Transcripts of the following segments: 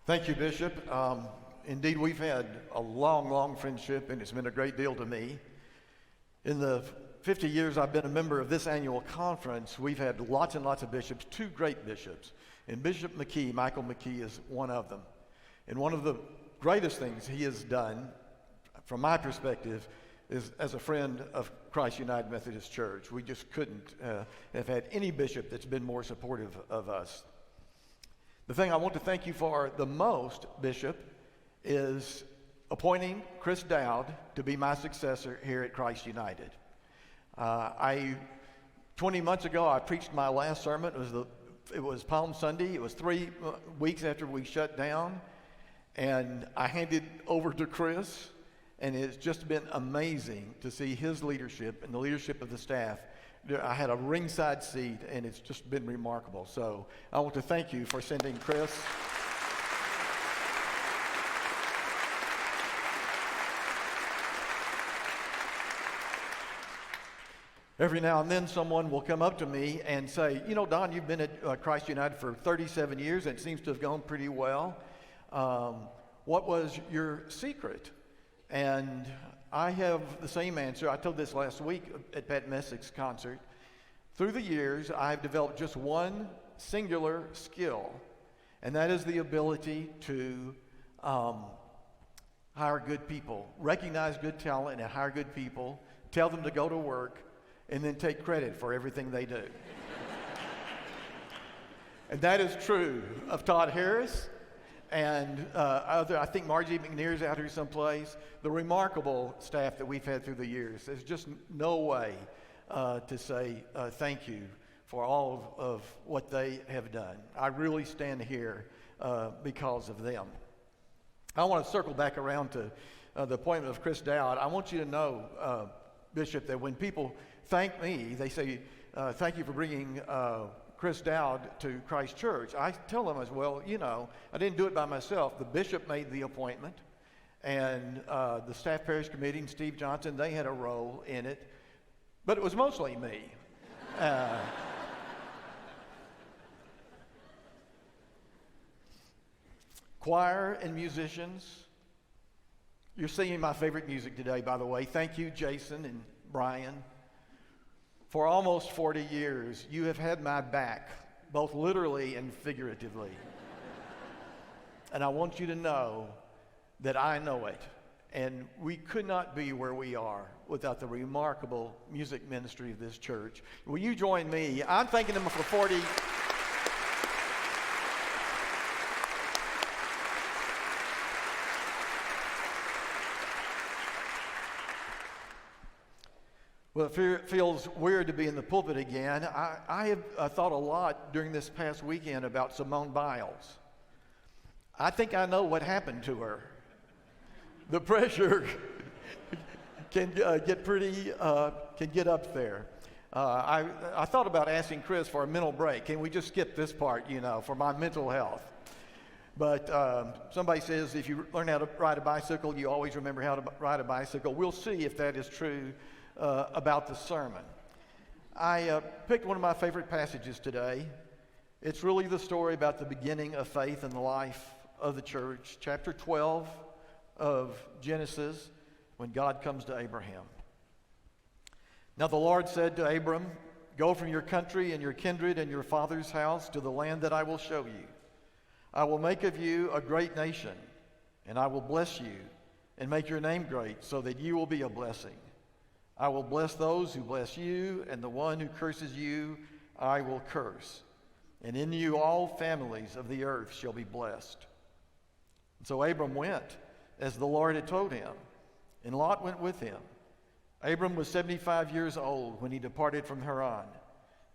Thank you, Bishop. Indeed, we've had a long friendship, and it's been a great deal to me. In the 50 years I've been a member of this annual conference, we've had lots and lots of bishops, two great bishops. And Bishop McKee, Michael McKee, is one of them. And one of the greatest things he has done, from my perspective, is as a friend of Christ United Methodist Church. We just couldn't have had any bishop that's been more supportive of us. The thing I want to thank you for the most, Bishop, is appointing Chris Dowd to be my successor here at Christ United. 20 months ago, I preached my last sermon. It was Palm Sunday. It was 3 weeks after we shut down, and I handed over to Chris, and it's just been amazing to see his leadership and the leadership of the staff. I had a ringside seat, and it's just been remarkable. So I want to thank you for sending Chris. Every now and then someone will come up to me and say, you know, Don, you've been at Christ United for 37 years, and it seems to have gone pretty well. What was your secret? And I have the same answer. I told this last week at Pat Messick's concert. Through the years, I've developed just one singular skill, and that is the ability to hire good people, recognize good talent and hire good people, tell them to go to work, and then take credit for everything they do. And that is true of Todd Harris and I think Margie McNear's out here someplace. The remarkable staff that we've had through the years. There's just no way to say thank you for all of what they have done. I really stand here because of them. I want to circle back around to the appointment of Chris Dowd. I want you to know, Bishop, that when people thank me, they say, thank you for bringing Chris Dowd to Christ Church. I tell them as well, you know, I didn't do it by myself. The bishop made the appointment, and the staff parish committee and Steve Johnson, they had a role in it, but it was mostly me. Choir and musicians, you're singing my favorite music today, by the way. Thank you, Jason and Brian. For almost 40 years, you have had my back, both literally and figuratively. And I want you to know that I know it. And we could not be where we are without the remarkable music ministry of this church. Will you join me? I'm thanking them for 40 years. Well, it feels weird to be in the pulpit again. I have thought a lot during this past weekend about Simone Biles. I think I know what happened to her. The pressure can get up there. I thought about asking Chris for a mental break. Can we just skip this part, you know, for my mental health? But somebody says if you learn how to ride a bicycle, you always remember how to ride a bicycle. We'll see if that is true about the sermon. I picked one of my favorite passages today. It's really the story about the beginning of faith in the life of the church, chapter 12 of Genesis, when God comes to Abraham. Now the Lord said to Abram, "Go from your country and your kindred and your father's house to the land that I will show you. I will make of you a great nation, and I will bless you and make your name great so that you will be a blessing. I will bless those who bless you, and the one who curses you I will curse. And in you all families of the earth shall be blessed." And so Abram went, as the Lord had told him, and Lot went with him. Abram was 75 years old when he departed from Haran.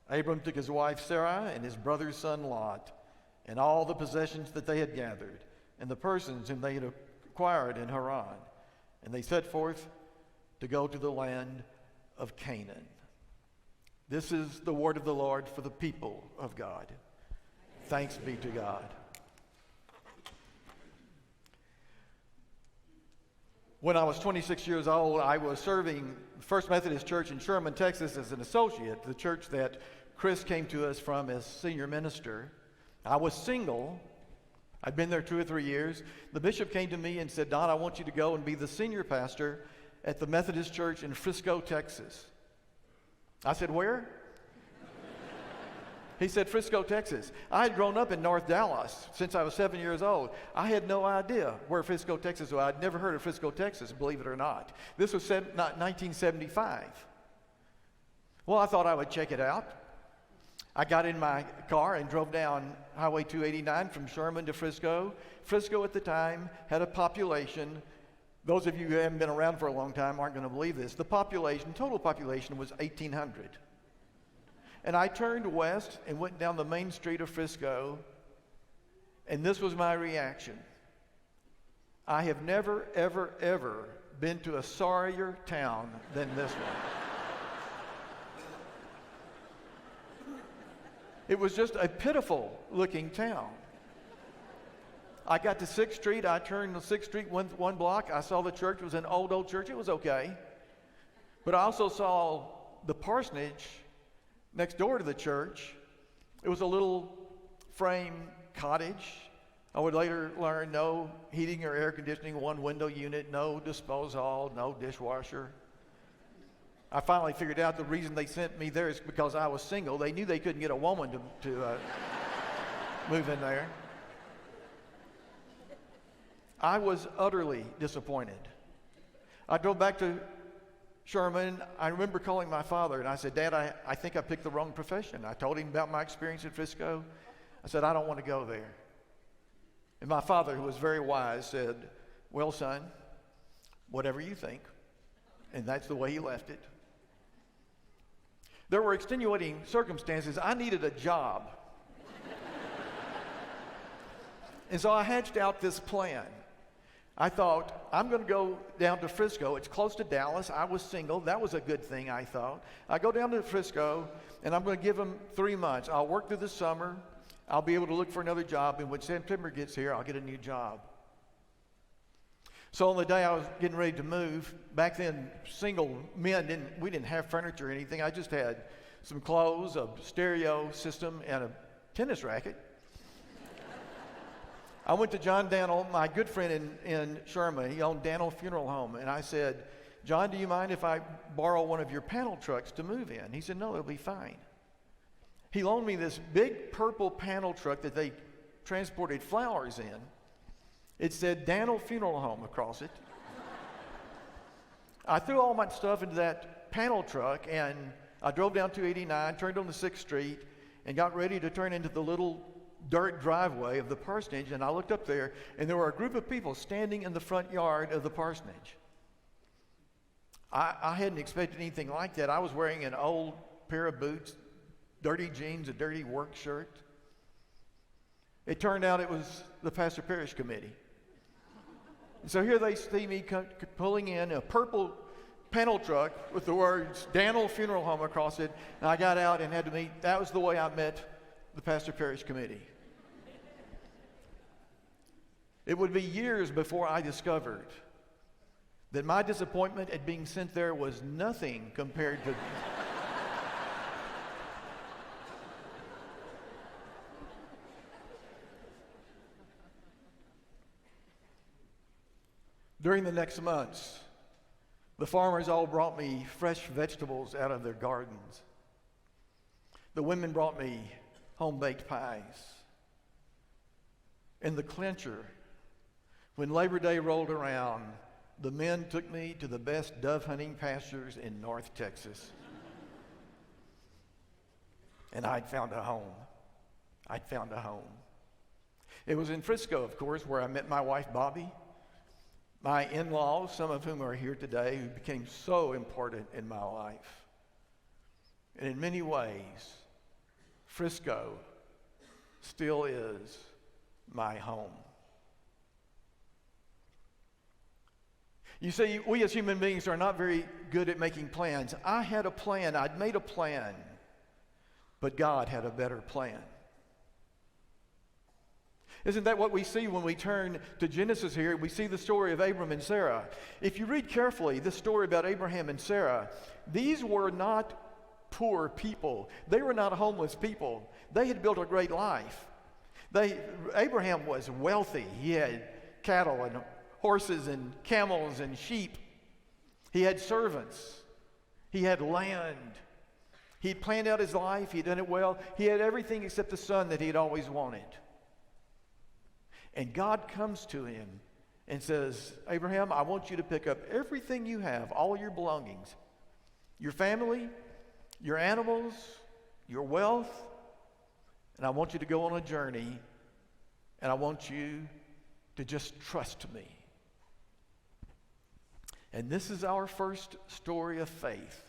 Abram took his wife Sarah and his brother's son Lot, and all the possessions that they had gathered, and the persons whom they had acquired in Haran, and they set forth to go to the land of Canaan. This is the word of the Lord for the people of God. Thanks be to God. When I was 26 years old, I was serving First Methodist Church in Sherman, Texas as an associate, the church that Chris came to us from as senior minister. I was single, I'd been there 2 or 3 years. The bishop came to me and said, Don, I want you to go and be the senior pastor at the Methodist Church in Frisco, Texas. I said, where? He said, Frisco, Texas. I had grown up in North Dallas since I was 7 years old. I had no idea where Frisco, Texas was. I'd never heard of Frisco, Texas, believe it or not. This was 1975. Well, I thought I would check it out. I got in my car and drove down Highway 289 from Sherman to Frisco. Frisco at the time had a population, those of you who haven't been around for a long time aren't going to believe this, the population, total population was 1,800. And I turned west and went down the main street of Frisco, and this was my reaction. I have never, ever, ever been to a sorrier town than this one. It was just a pitiful looking town. I got to 6th Street. I turned to 6th Street one block. I saw the church. It was an old church. It was okay. But I also saw the parsonage next door to the church. It was a little frame cottage. I would later learn no heating or air conditioning, one window unit, no disposal, no dishwasher. I finally figured out the reason they sent me there is because I was single. They knew they couldn't get a woman to move in there. I was utterly disappointed. I drove back to Sherman. I remember calling my father and I said, Dad, I think I picked the wrong profession. I told him about my experience in Frisco. I said, I don't want to go there. And my father, who was very wise, said, well, son, whatever you think. And that's the way he left it. There were extenuating circumstances. I needed a job. And so I hatched out this plan. I thought, I'm going to go down to Frisco. It's close to Dallas. I was single. That was a good thing, I thought. I go down to Frisco, and I'm going to give them 3 months. I'll work through the summer. I'll be able to look for another job, and when September gets here, I'll get a new job. So on the day I was getting ready to move, back then single men we didn't have furniture or anything. I just had some clothes, a stereo system, and a tennis racket. I went to John Dannell, my good friend in Sherman. He owned Dannell Funeral Home, and I said, John, do you mind if I borrow one of your panel trucks to move in? He said, no, it'll be fine. He loaned me this big purple panel truck that they transported flowers in. It said Dannell Funeral Home across it. I threw all my stuff into that panel truck, and I drove down 289, turned on the 6th Street, and got ready to turn into the little dirt driveway of the parsonage. And I looked up there, and there were a group of people standing in the front yard of the parsonage. I hadn't expected anything like that. I was wearing an old pair of boots, dirty jeans, a dirty work shirt. It turned out it was the pastor parish committee. And so here they see me pulling in a purple panel truck with the words Dannell Funeral Home across it. And I got out and had to meet. That was the way I met the pastor parish committee. It would be years before I discovered that my disappointment at being sent there was nothing compared to During the next months, the farmers all brought me fresh vegetables out of their gardens. The women brought me home-baked pies. And the clincher, when Labor Day rolled around, the men took me to the best dove hunting pastures in North Texas. And I'd found a home. I'd found a home. It was in Frisco, of course, where I met my wife, Bobby. My in-laws, some of whom are here today, who became so important in my life. And in many ways, Frisco still is my home. You see, we as human beings are not very good at making plans. I had a plan. I'd made a plan, but God had a better plan. Isn't that what we see when we turn to Genesis here? We see the story of Abram and Sarah. If you read carefully the story about Abraham and Sarah, these were not poor people. They were not homeless people. They had built a great life. Abraham was wealthy. He had cattle and horses and camels and sheep. He had servants. He had land. He'd planned out his life. He'd done it well. He had everything except the son that he'd always wanted. And God comes to him and says, Abraham, I want you to pick up everything you have, all your belongings, your family, your animals, your wealth, and I want you to go on a journey, and I want you to just trust me. And this is our first story of faith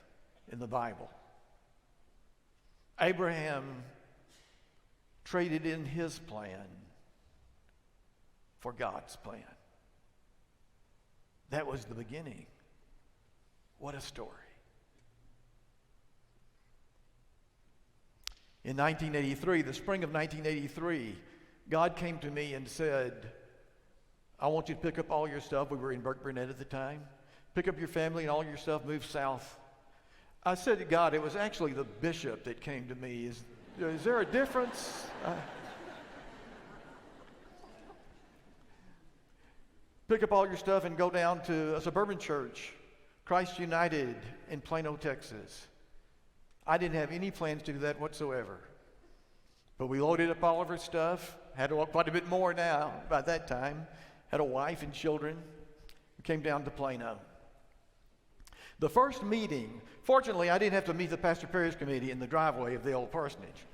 in the Bible. Abraham traded in his plan for God's plan. That was the beginning. What a story. In 1983, the spring of 1983, God came to me and said, I want you to pick up all your stuff. We were in Burke Burnett at the time. Pick up your family and all your stuff, move south. I said to God, it was actually the bishop that came to me. Is there a difference? Pick up all your stuff and go down to a suburban church, Christ United in Plano, Texas. I didn't have any plans to do that whatsoever. But we loaded up all of our stuff, had quite a bit more now by that time, had a wife and children. We came down to Plano. The first meeting, fortunately, I didn't have to meet the Pastor Perry's committee in the driveway of the old parsonage.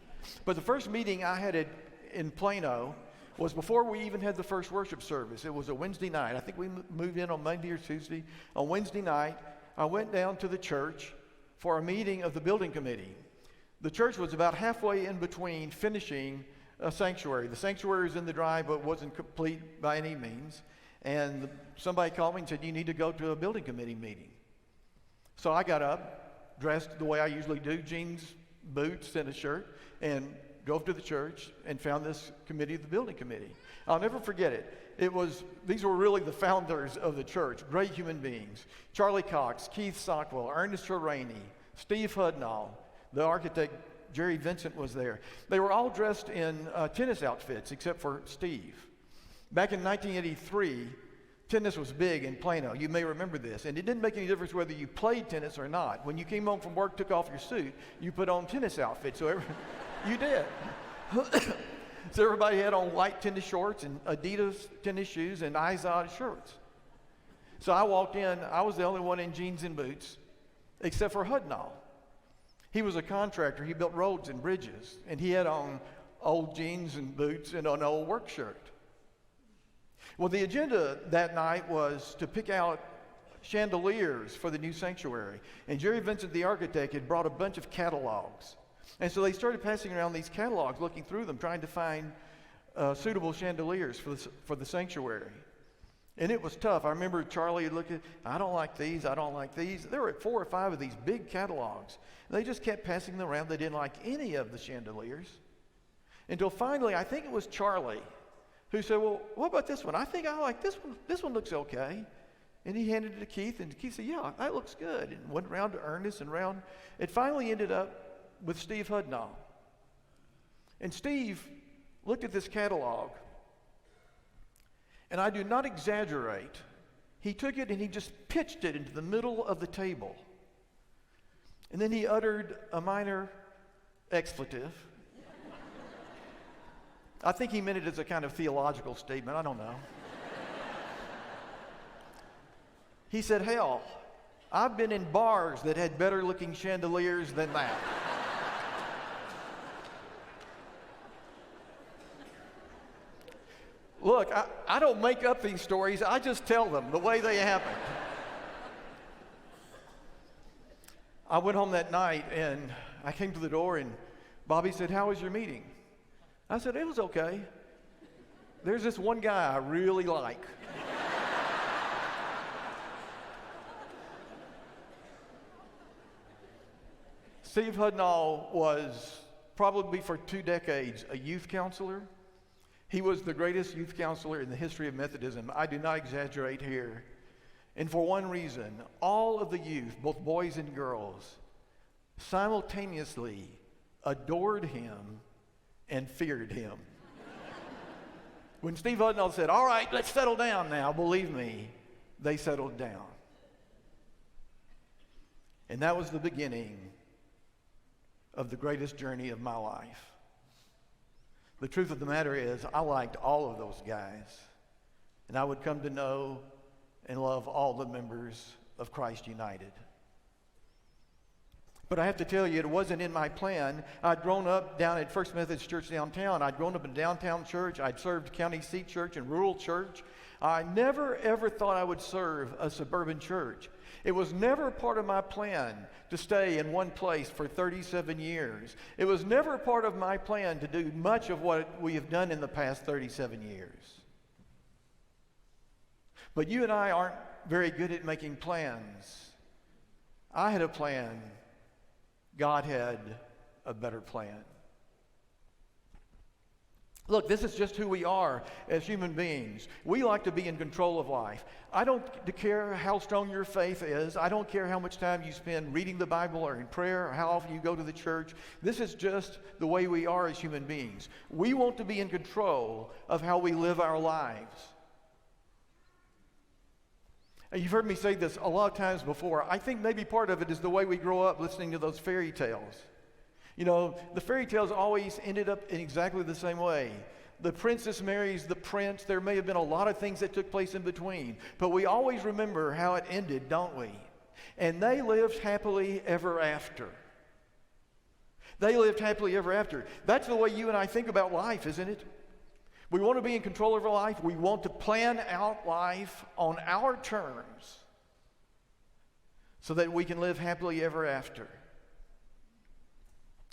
But the first meeting I had in Plano was before we even had the first worship service. It was a Wednesday night. I think we moved in on Monday or Tuesday. On Wednesday night, I went down to the church for a meeting of the building committee. The church was about halfway in between finishing a sanctuary. The sanctuary was in the drive, but wasn't complete by any means. And somebody called me and said, you need to go to a building committee meeting. So I got up, dressed the way I usually do, jeans, boots, and a shirt, and drove to the church and found this committee, the building committee. I'll never forget it. These were really the founders of the church, great human beings. Charlie Cox, Keith Sockwell, Ernest Rainey, Steve Hudnall, the architect Jerry Vincent was there. They were all dressed in tennis outfits except for Steve. Back in 1983, tennis was big in Plano. You may remember this. And it didn't make any difference whether you played tennis or not. When you came home from work, took off your suit, you put on tennis outfits. So you did. So everybody had on white tennis shorts and Adidas tennis shoes and Izod shirts. So I walked in. I was the only one in jeans and boots, except for Hudnall. He was a contractor. He built roads and bridges. And he had on old jeans and boots and an old work shirt. Well, the agenda that night was to pick out chandeliers for the new sanctuary. And Jerry Vincent, the architect, had brought a bunch of catalogs. And so they started passing around these catalogs, looking through them, trying to find suitable chandeliers for the sanctuary. And it was tough. I remember Charlie looked at, I don't like these, I don't like these. There were 4 or 5 of these big catalogs. And they just kept passing them around. They didn't like any of the chandeliers. Until finally, I think it was Charlie who said, well, what about this one? I think I like this one. This one looks okay. And he handed it to Keith, and Keith said, yeah, that looks good. And went around to Ernest and around. It finally ended up with Steve Hudnall. And Steve looked at this catalog, and I do not exaggerate. He took it and he just pitched it into the middle of the table. And then he uttered a minor expletive. I think he meant it as a kind of theological statement. I don't know. He said, hell, I've been in bars that had better looking chandeliers than that. Look, I don't make up these stories. I just tell them the way they happen. I went home that night and I came to the door and Bobby said, how was your meeting? I said, it was okay. There's this one guy I really like. Steve Hudnall was probably for 2 decades a youth counselor. He was the greatest youth counselor in the history of Methodism. I do not exaggerate here. And for one reason, all of the youth, both boys and girls, simultaneously adored him and feared him. When Steve Hudnall said, all right, let's settle down now, believe me, they settled down. And that was the beginning of the greatest journey of my life. The truth of the matter is, I liked all of those guys, and I would come to know and love all the members of Christ United. But I have to tell you, it wasn't in my plan. I'd grown up down at First Methodist Church downtown. I'd grown up in a downtown church. I'd served county seat church and rural church. I never, ever thought I would serve a suburban church. It was never part of my plan to stay in one place for 37 years. It was never part of my plan to do much of what we have done in the past 37 years. But you and I aren't very good at making plans. I had a plan. God had a better plan. Look, this is just who we are as human beings. We like to be in control of life. I don't care how strong your faith is. I don't care how much time you spend reading the Bible or in prayer or how often you go to the church. This is just the way we are as human beings. We want to be in control of how we live our lives. You've heard me say this a lot of times before. I think maybe part of it is the way we grow up listening to those fairy tales. You know, the fairy tales always ended up in exactly the same way. The princess marries the prince. There may have been a lot of things that took place in between, but we always remember how it ended, don't we? And they lived happily ever after. They lived happily ever after. That's the way you and I think about life, isn't it? We want to be in control of our life. We want to plan out life on our terms so that we can live happily ever after.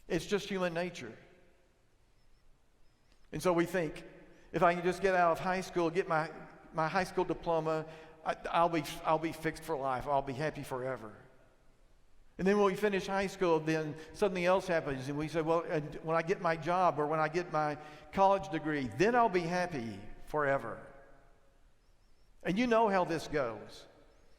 It's just human nature. And so we think, if I can just get out of high school, get my high school diploma, I'll be fixed for life. I'll be happy forever. And then when we finish high school, then something else happens, and we say, well, and when I get my job or when I get my college degree, then I'll be happy forever. And you know how this goes.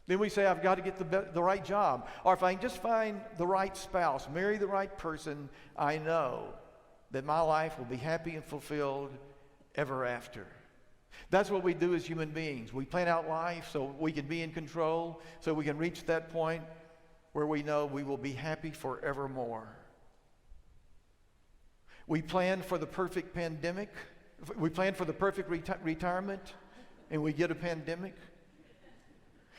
Then we say, I've got to get the right job. Or if I can just find the right spouse, marry the right person, I know that my life will be happy and fulfilled ever after. That's what we do as human beings. We plan out life so we can be in control, so we can reach that point where we know we will be happy forevermore. We plan for the perfect pandemic. We plan for the perfect retirement, and we get a pandemic.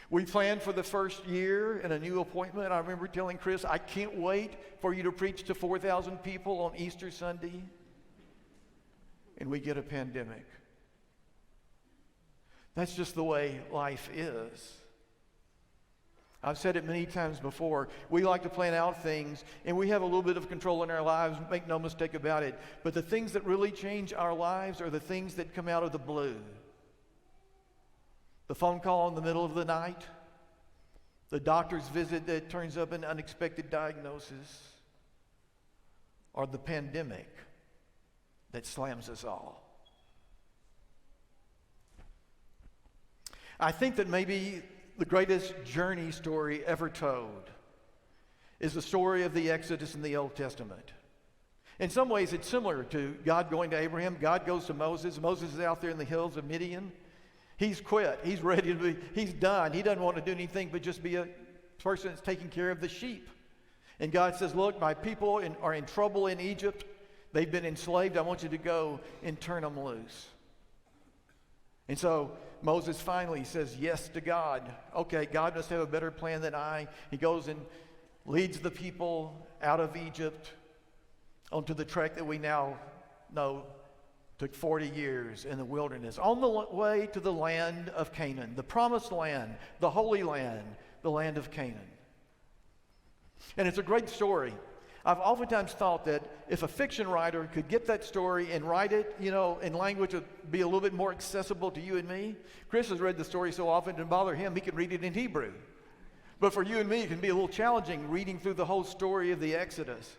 We plan for the first year and a new appointment. I remember telling Chris, I can't wait for you to preach to 4,000 people on Easter Sunday. And we get a pandemic. That's just the way life is. I've said it many times before. We like to plan out things, and we have a little bit of control in our lives, make no mistake about it. But the things that really change our lives are the things that come out of the blue. The phone call in the middle of the night, the doctor's visit that turns up an unexpected diagnosis, or the pandemic that slams us all. I think that maybe the greatest journey story ever told is the story of the Exodus in the Old Testament. In some ways, it's similar to God going to Abraham. God goes to Moses. Moses is out there in the hills of Midian. He's quit. He's ready to be, he's done. He doesn't want to do anything but just be a person that's taking care of the sheep. And God says, look, my people are in trouble in Egypt. They've been enslaved. I want you to go and turn them loose. And so Moses finally says yes to God. Okay, God must have a better plan than I. He goes and leads the people out of Egypt onto the trek that we now know took 40 years in the wilderness, on the way to the land of Canaan, the promised land, the holy land, the land of Canaan. And it's a great story. I've oftentimes thought that if a fiction writer could get that story and write it, in language that would be a little bit more accessible to you and me. Chris has read the story so often it didn't bother him, he could read it in Hebrew. But for you and me, it can be a little challenging reading through the whole story of the Exodus.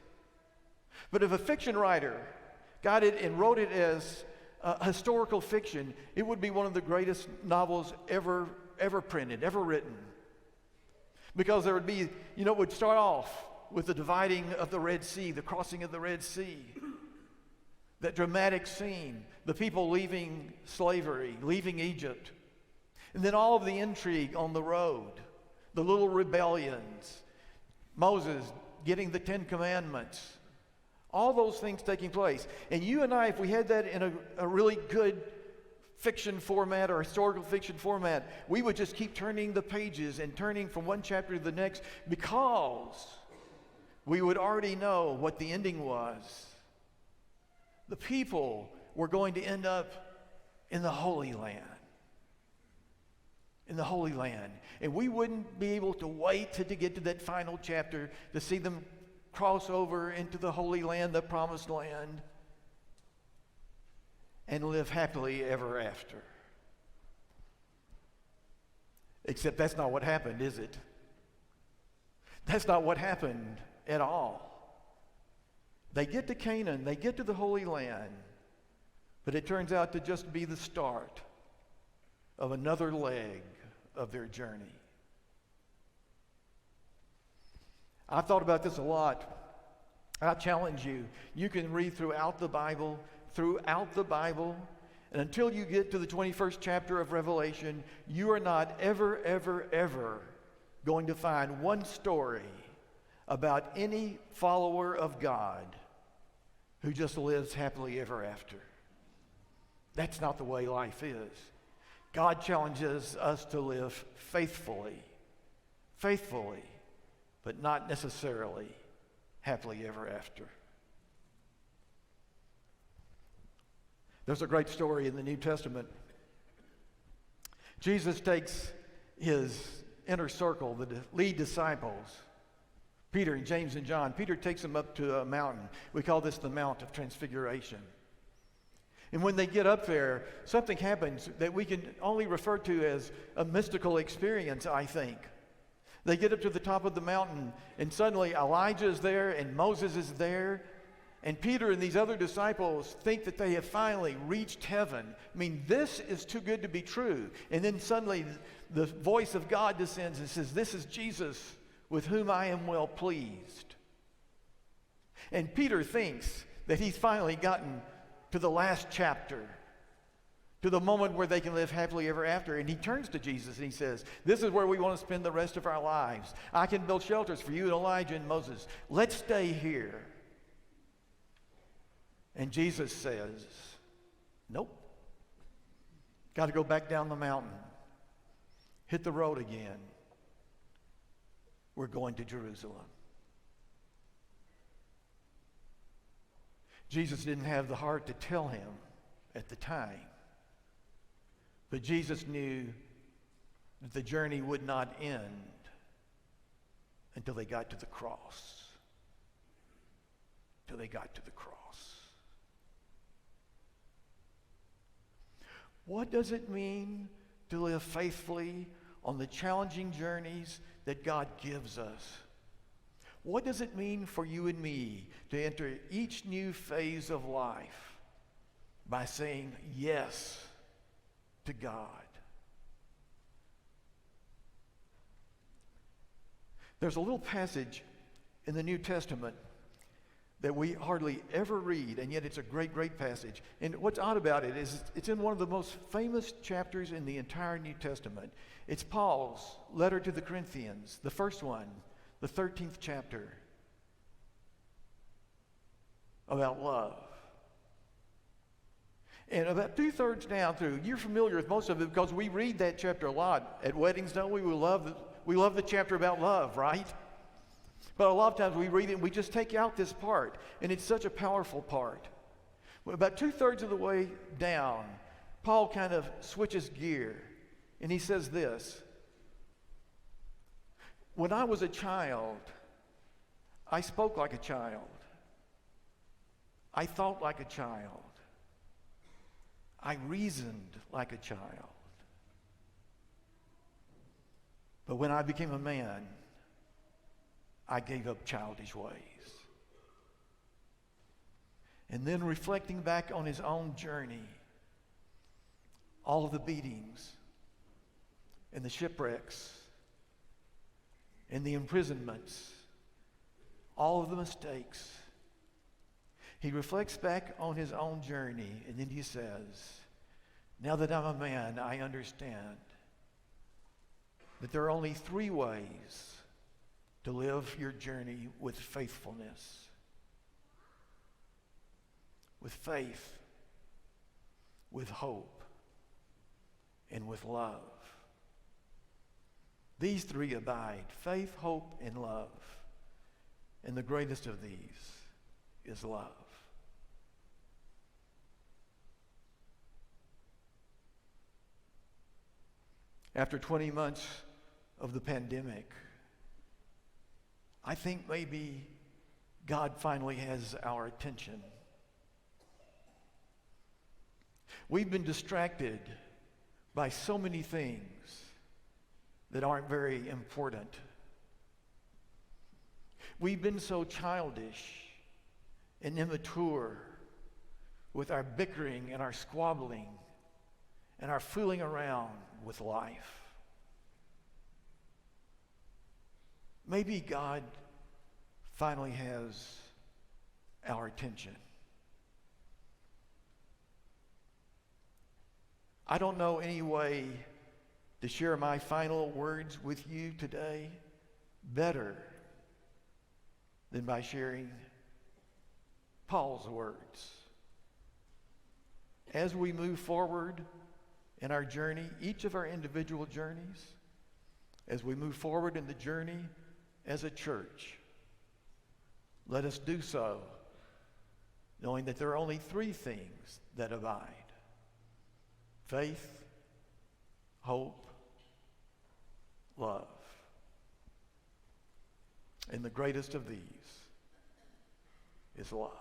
But if a fiction writer got it and wrote it as historical fiction, it would be one of the greatest novels ever printed, ever written. Because there would be, it would start off with the dividing of the Red Sea, the crossing of the Red Sea. That dramatic scene, the people leaving slavery, leaving Egypt. And then all of the intrigue on the road, the little rebellions, Moses getting the 10 Commandments, all those things taking place. And you and I, if we had that in a really good fiction format or historical fiction format, we would just keep turning the pages and turning from one chapter to the next, because we would already know what the ending was. The people were going to end up in the Holy Land. In the Holy Land. And we wouldn't be able to wait to get to that final chapter to see them cross over into the Holy Land, the Promised Land, and live happily ever after. Except that's not what happened, is it? That's not what happened at all. They get to Canaan, they get to the Holy Land, but it turns out to just be the start of another leg of their journey. I've thought about this a lot. I challenge you. You can read throughout the Bible, and until you get to the 21st chapter of Revelation, you are not ever, ever, ever going to find one story about any follower of God who just lives happily ever after. That's not the way life is. God challenges us to live faithfully, but not necessarily happily ever after. There's a great story in the New Testament. Jesus takes his inner circle, the lead disciples, Peter and James and John. Peter takes them up to a mountain. We call this the Mount of Transfiguration. And when they get up there, something happens that we can only refer to as a mystical experience, I think. They get up to the top of the mountain, and suddenly Elijah is there and Moses is there. And Peter and these other disciples think that they have finally reached heaven. I mean, this is too good to be true. And then suddenly the voice of God descends and says, "This is Jesus with whom I am well pleased." And Peter thinks that he's finally gotten to the last chapter, to the moment where they can live happily ever after. And he turns to Jesus and he says, "This is where we want to spend the rest of our lives. I can build shelters for you and Elijah and Moses. Let's stay here." And Jesus says, "Nope. Got to go back down the mountain. Hit the road again. We're going to Jerusalem." Jesus didn't have the heart to tell him at the time. But Jesus knew that the journey would not end until they got to the cross. Till they got to the cross. What does it mean to live faithfully on the challenging journeys that God gives us? What does it mean for you and me to enter each new phase of life by saying yes to God? There's a little passage in the New Testament that we hardly ever read, and yet it's a great, great passage. And what's odd about it is it's in one of the most famous chapters in the entire New Testament. It's Paul's letter to the Corinthians, the first one, the 13th chapter, about love. And about 2/3 down through, you're familiar with most of it because we read that chapter a lot at weddings, don't we? We love the chapter about love, right? But a lot of times we read it and we just take out this part, and it's such a powerful part. Well, about 2/3 of the way down, Paul kind of switches gear, and he says this: "When I was a child, I spoke like a child. I thought like a child. I reasoned like a child. But when I became a man, I gave up childish ways." And then reflecting back on his own journey, all of the beatings and the shipwrecks and the imprisonments, all of the mistakes, He reflects back on his own journey, and then he says, now that I'm a man, I understand that there are only 3 ways to live your journey with faithfulness. With faith, with hope, and with love. These 3 abide, faith, hope, and love. And the greatest of these is love. After 20 months of the pandemic, I think maybe God finally has our attention. We've been distracted by so many things that aren't very important. We've been so childish and immature with our bickering and our squabbling and our fooling around with life. Maybe God finally has our attention. I don't know any way to share my final words with you today better than by sharing Paul's words. As we move forward in our journey, each of our individual journeys, as we move forward in the journey as a church, let us do so knowing that there are only 3 things that abide: faith, hope, love. And the greatest of these is love.